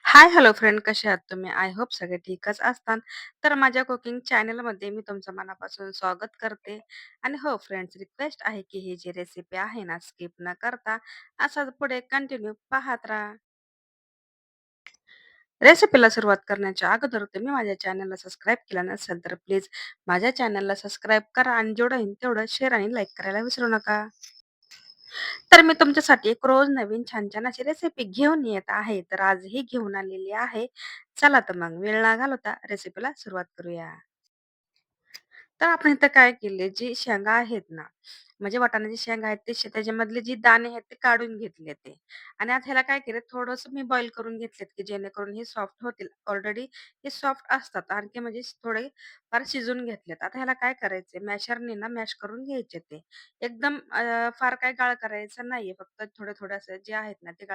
हाय, hello friend कसे आहात तुम्ही? आय होप सगळे ठीकच असतात. तर माझ्या कुकिंग चॅनलमध्ये मी तुमचं मनापासून स्वागत करते. आणि हो फ्रेंड्स, रिक्वेस्ट आहे की ही जी रेसिपी आहे ना, स्किप न करता असंच पुढे कंटिन्यू पाहत राहा. रेसिपीला सुरुवात करण्याच्या अगोदर तुम्ही माझ्या चॅनलला सबस्क्राईब केलं नसेल तर प्लीज माझ्या चॅनलला सबस्क्राईब करा आणि जेवढं होईल तेवढं शेअर आणि लाईक करायला विसरू नका. तर मी तुमच्यासाठी एक रोज नवीन छान-छान अशी रेसिपी घेऊन येत आहे. तर आजही घेऊन आलेली आहे. चला तर मग वेळ न घालवता रेसिपीला सुरुवात करूया. तर आपण इथं काय केले, जी शेंगा आहेत ना, म्हणजे वाटाण्याची शेंगा आहेत, त्याच्यामधले जी दाणे आहेत ते काढून घेतले ते. आणि आता ह्याला काय केलं, थोडंसं मी बॉईल करून घेतलेत, की जेणेकरून हे सॉफ्ट होतील. ऑलरेडी हे सॉफ्ट असतात, आणखी म्हणजे थोडे फार शिजून घेतलेत. आता ह्याला काय करायचंय, मॅशरने ना मॅश करून घ्यायचे ते. एकदम फार काय गाळ करायचं नाहीये, फक्त थोडे-थोडे असे जे आहेत ना, ते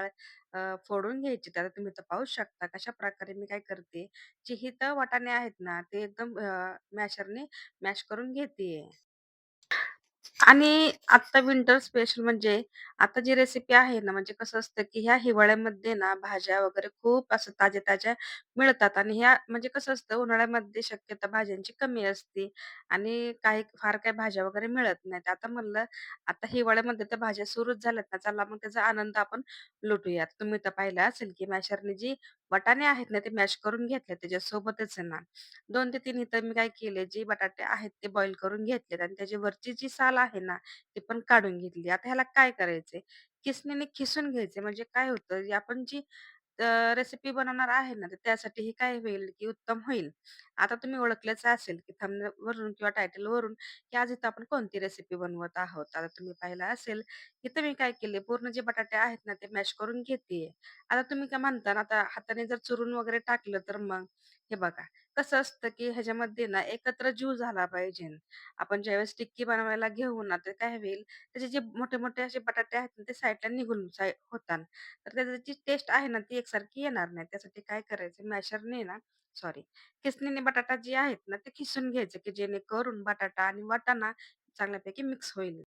फोडून घ्यायचे. आता तुम्ही तर पाहूच शकता कशाप्रकारे मी काय करते, जे हे तर वाटाणे आहेत ना, ते एकदम मॅशरने मॅश करून घेतेय. आणि आता विंटर स्पेशल म्हणजे आता जी रेसिपी आहे ना, म्हणजे कसं असतं, की ह्या हिवाळ्यामध्ये ना भाज्या वगैरे खूप असं ताज्या-ताज्या मिळतात आणि ह्या म्हणजे कसं असतं उन्हाळ्यामध्ये शक्यता भाज्यांची कमी असते आणि काही फार काही भाज्या वगैरे मिळत नाहीत. आता म्हणलं आता हिवाळ्यामध्ये तर भाज्या सुरूच झाल्यात ना, चला मग त्याचा आनंद आपण लुटूयात. तुम्ही तर पाहिलं असेल, की मॅशरने जी वाटाणे आहेत ना, ते मॅश करून घेतले. त्याच्यासोबतच आहे ना 2 ते 3 इथं मी काय केले, जे बटाटे आहेत ते बॉईल करून घेतलेत आणि त्याची वरची जी साल आहे ना, ती पण काढून घेतली. आता ह्याला काय करायचंय, किसणीने खिसून घ्यायचे. म्हणजे काय होतं, आपण जी रेसिपी बनवणार आहे ना, तर त्यासाठी हे काय होईल, की उत्तम होईल. आता तुम्ही ओळखलंच असेल, की थंबनेलवरून किंवा टायटलवरून, की आज इथं आपण कोणती रेसिपी बनवत आहोत. आता तुम्ही पाहिलं असेल, इथं मी काय केले, पूर्ण जे बटाटे आहेत ना, ते मॅश करून घेतेय. आता तुम्ही काय म्हणता ना, आता हाताने जर चुरून वगैरे टाकलं, तर मग हे बघा, कसं असतं, की ह्याच्यामध्ये ना एकत्र जीव झाला पाहिजे. आपण ज्यावेळेस टिक्की बनवायला घेऊ ना, तर काय होईल, त्याचे जे मोठे-मोठे असे बटाटे आहेत ना, ते साईडला निघून होतात. तर त्याची टेस्ट आहे ना, ती एकसारखी येणार नाही. त्यासाठी काय करायचं मॅशरने ना सॉरी खिसणीने बटाटा जे आहेत ना, ते खिसून घ्यायचे, की जेणेकरून बटाटा आणि वाटाणा चांगल्यापैकी मिक्स होईल.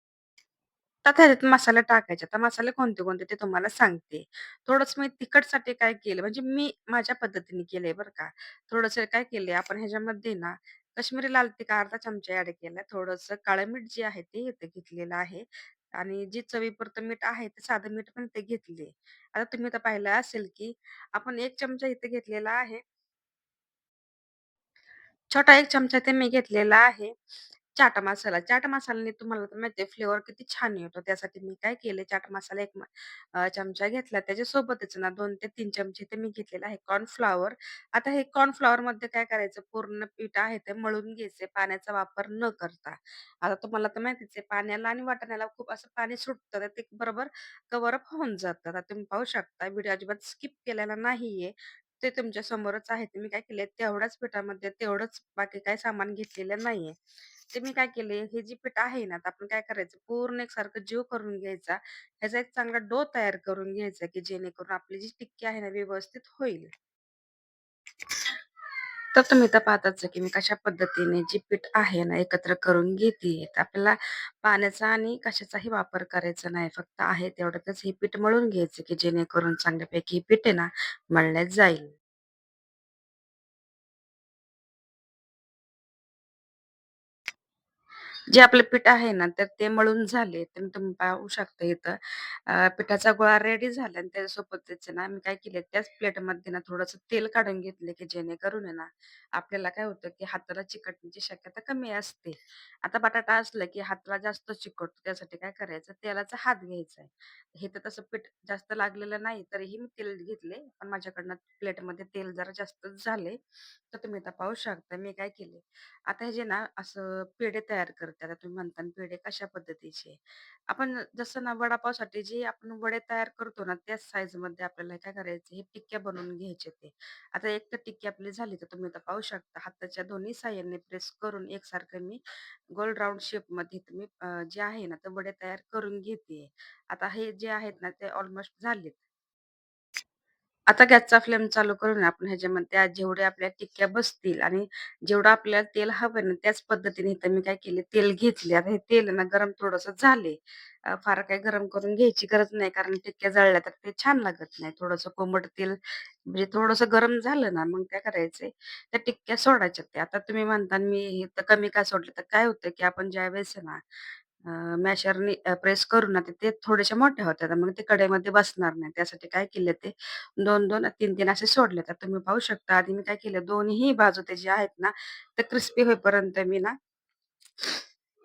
तर ह्याच्यात मसाले टाकायचे. आता मसाले कोणते-कोणते ते तुम्हाला सांगते. थोडंसं मी तिखटसाठी काय केलं, म्हणजे मी माझ्या पद्धतीने केलंय बरं का. थोडंसं काय केलंय आपण ह्याच्यामध्ये ना काश्मीरी लाल तिखट अर्धा चमचा ॲड केलाय. थोडंसं काळं मीठ जे आहे ते इथे घेतलेलं आहे आणि जे चवीपुरतं मीठ आहे ते साधं मीठ पण ते घेतले. आता तुम्ही तर पाहिलं असेल, की आपण 1 चमचा इथे घेतलेला आहे. छोटा 1 चमचा ते मी घेतलेला आहे. चाट मसाला. चाट मसाल्याने तुम्हाला तर माहिती आहे फ्लेवर किती छान येतो. त्यासाठी मी काय केले चाट मसाला 1 चमचा घेतला. त्याच्यासोबतच ना 2 ते 3 चमचे ते मी घेतलेला आहे कॉर्नफ्लॉवर. आता हे कॉर्नफ्लॉवरमध्ये काय करायचं पूर्ण पीठ आहे ते मळून घ्यायचे पाण्याचा वापर न करता. आता तुम्हाला तर माहितीच आहे पाण्याला आणि वाटाण्याला खूप असं पाणी सुटतं तर ते बरोबर कव्हर अप होऊन जातं. आता तुम्ही पाहू शकता व्हिडिओ अजिबात स्किप केलेला नाहीये. ते तुमच्या समोरच आहे. ते मी काय केलंय तेवढ्याच पिठामध्ये तेवढंच बाकी काही सामान घेतलेलं नाहीये. ते मी काय केले, हे जी पीठ आहे ना, तर आपण काय करायचं पूर्ण एकसारखं जीव करून घ्यायचा. ह्याचा एक चांगला डो तयार करून घ्यायचा, की जेणेकरून आपली जी टिक्की आहे ना, व्यवस्थित होईल. तर तुम्ही तर पाहताच आहे, की मी कशा पद्धतीने जी पीठ आहे ना, एकत्र करून घेतेय. तर आपल्याला पाण्याचा आणि कशाचाही वापर करायचा नाही. फक्त आहे तेवढ्यातच हे पीठ मळून घ्यायचं, की जेणेकरून चांगल्यापैकी हे पीठ आहे ना, मळण्यात जाईल. जे आपलं पीठ आहे ना, तर ते मळून झाले. तर तुम्ही पाहू शकता इथं पिठाचा गोळा रेडी झाला आणि त्याच्यासोबतच आहे ना, मी काय केले त्याच प्लेटमध्ये ना थोडंसं तेल काढून घेतले, की जेणेकरून आहे ना, आपल्याला काय होतं, की हाताला चिकटण्याची शक्यता कमी असते. आता बटाटा असला, की हाताला जास्त चिकटतो. त्यासाठी काय करायचं, तेलाचा हात घ्यायचा आहे. हे तर तसं पीठ जास्त लागलेलं नाही, तरीही मी तेल घेतले. पण माझ्याकडनं प्लेटमध्ये तेल जरा जास्तच झाले. तर तुम्ही आता पाहू शकता मी काय केले आता हे जे ना असं पेढे तयार करते. आता तुम्ही म्हणता ना पेढे कशा पद्धतीचे? आपण जसं ना वडापावसाठी जे आपण वडे तयार करतो ना, त्याच साईजमध्ये आपल्याला काय करायचं, हे टिक्क्या बनवून घ्यायचे ते. आता एक तर टिक्की आपली झाली, तर तुम्ही आता पाहू शकता हाताच्या दोन्ही साहाय्याने प्रेस करून एकसारखं मी गोल राउंड शेपमध्ये तुम्ही जे आहे ना, ते वडे तयार करून घेते. आता हे जे आहेत ना, ते ऑलमोस्ट झालेत. आता गॅसचा फ्लेम चालू करून आपण ह्याच्यामध्ये आज जेवढ्या आपल्या टिक्क्या बसतील आणि जेवढं आपल्याला तेल हवं ना, त्याच पद्धतीने इथं मी काय केले, तेल घेतले. आता हे तेल आहे ना गरम थोडंसं झाले. फार काही गरम करून घ्यायची गरज नाही, कारण टिक्क्या जळल्या तर ते छान लागत नाही. थोडंसं कोमट तेल म्हणजे थोडंसं गरम झालं ना, मग काय करायचंय, त्या टिक्क्या सोडायच्या त्या. आता तुम्ही म्हणता मी हे तर कमी का सोडलं, तर काय होतं, की आपण ज्यावेळेस आहे ना मॅशरनी प्रेस करू ना, तर ते थोडेसे मोठे होतात. मग ते कढईमध्ये बसणार नाही. त्यासाठी काय केले ते 2-2, 3-3 असे सोडले. तर तुम्ही पाहू शकता आधी मी काय केलं दोन्हीही बाजू त्याची आहेत ना, तर क्रिस्पी होईपर्यंत मी ना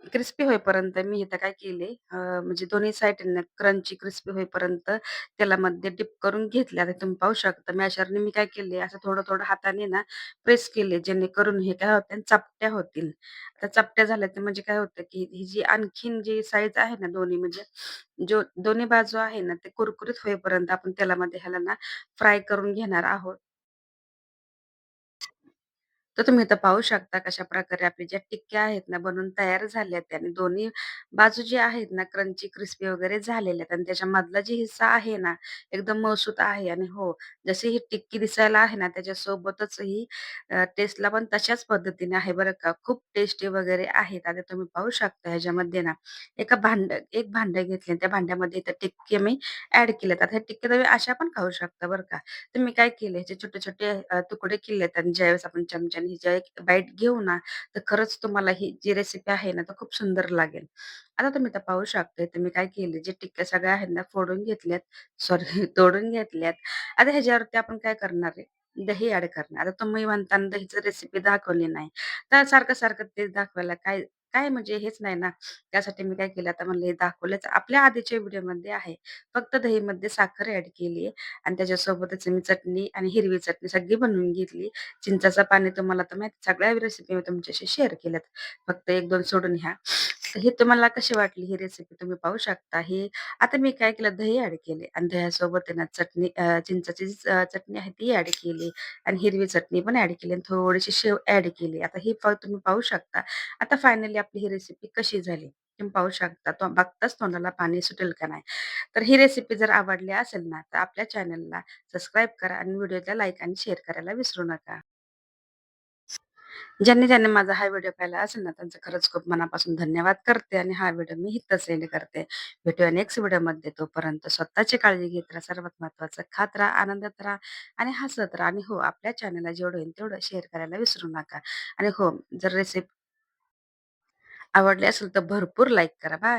क्रिस्पी होईपर्यंत मी इथं काय केले म्हणजे दोन्ही साइडने क्रंची क्रिस्पी होईपर्यंत तेलामध्ये डिप करून घेतले. आता तुम्ही पाहू शकता मॅशरने मी काय केले असं थोडं-थोडं हाताने ना प्रेस केले जेणेकरून हे काय होतील चपट्या होतील. आता चपट्या झाल्या तर म्हणजे काय होतं, की ही जी आणखीन जी साइज आहे ना दोन्ही म्हणजे जो दोन्ही बाजू आहे ना ते कुरकुरीत होईपर्यंत आपण तेलामध्ये ह्याला ना फ्राय करून घेणार आहोत. तर तुम्ही इथं पाहू शकता कशाप्रकारे आपल्या ज्या टिक्क्या आहेत ना, बनवून तयार झाल्या आहेत आणि दोन्ही बाजू जे आहेत ना, क्रंची, क्रिस्पी वगैरे झालेल्या आहेत आणि त्याच्या मधला जी हिस्सा आहे ना, एकदम मऊसूत आहे आणि हो, जशी ही टिक्की दिसायला आहे ना, त्याच्यासोबतच ही टेस्टला पण तशाच पद्धतीने आहे बरं का. खूप टेस्टी वगैरे आहेत. आता तुम्ही पाहू शकता ह्याच्यामध्ये ना, एक भांडं घेतले त्या भांड्यामध्ये त्या टिक्की मी ॲड केल्यात. आता ह्या टिक्क्या तुम्ही अशा पण खाऊ शकता बरं का. तर मी काय केले ह्याचे छोटे-छोटे तुकडे केलेत आणि ज्यावेळेस आपण चमच्याने ह्याच्या एक बाईट घेऊ ना, तर खरंच तुम्हाला ही जी रेसिपी आहे ना, तर खूप सुंदर लागेल. आता तुम्ही तर पाहू शकता तर मी काय केले, जे टिक्क्या सगळ्या आहेत ना, फोडून घेतल्यात, सॉरी तोडून घेतल्यात. आता ह्याच्यावरती आपण काय करणार आहे, दही ॲड करणार. आता तुम्ही म्हणता दहीची रेसिपी दाखवली नाही. तर सारखं-सारखं तेच दाखवायला काय काय म्हणजे हेच नाही ना. त्यासाठी मी काय केलं, आता म्हणलं हे दाखवलंच आपल्या आधीच्या व्हिडिओमध्ये आहे. फक्त दहीमध्ये साखर ॲड केली आणि त्याच्यासोबतच मी चटणी आणि हिरवी चटणी सगळी बनवून घेतली. चिंचाचं पाणी तुम्हाला तर माहिती सगळ्या रेसिपी मी तुमच्याशी शेअर केल्यात. फक्त 1-2 सोडून ह्या. हे तुम्हाला कशी वाटली ही रेसिपी तुम्ही पाहू शकता. ही आता मी काय केलं दही ॲड केले आणि दह्यासोबत आहे ना चटणी चिंचाची जी चटणी आहे ती ॲड केली आणि हिरवी चटणी पण ॲड केली आणि थोडीशी शेव ॲड केली. आता ही तुम्ही पाहू शकता. आता फायनली आपली ही रेसिपी कशी झाली? तुम्ही पाहू शकता. बघताच तोंडाला पाणी सुटेल का नाही. तर ही रेसिपी जर आवडली असेल ना, तर आपल्या चॅनलला सबस्क्राईब करा आणि व्हिडिओला लाईक आणि शेअर करायला विसरू नका. ज्यांनी माझा हा व्हिडिओ पाहिला असेल ना, त्यांचं खरंच खूप मनापासून धन्यवाद करते आणि हा व्हिडिओ मी इथंच सेंड करते. भेटूया नेक्स्ट व्हिडिओमध्ये. तोपर्यंत स्वतःची काळजी घेत राहा. सर्वात महत्त्वाचं खात राहा, आनंदात राहा आणि हसत राहा. आणि हो, आपल्या चॅनलला जेवढं होईल तेवढं शेअर करायला विसरू नका. आणि हो, जर रेसिपी आवडली असेल तर भरपूर लाईक करा. बाय.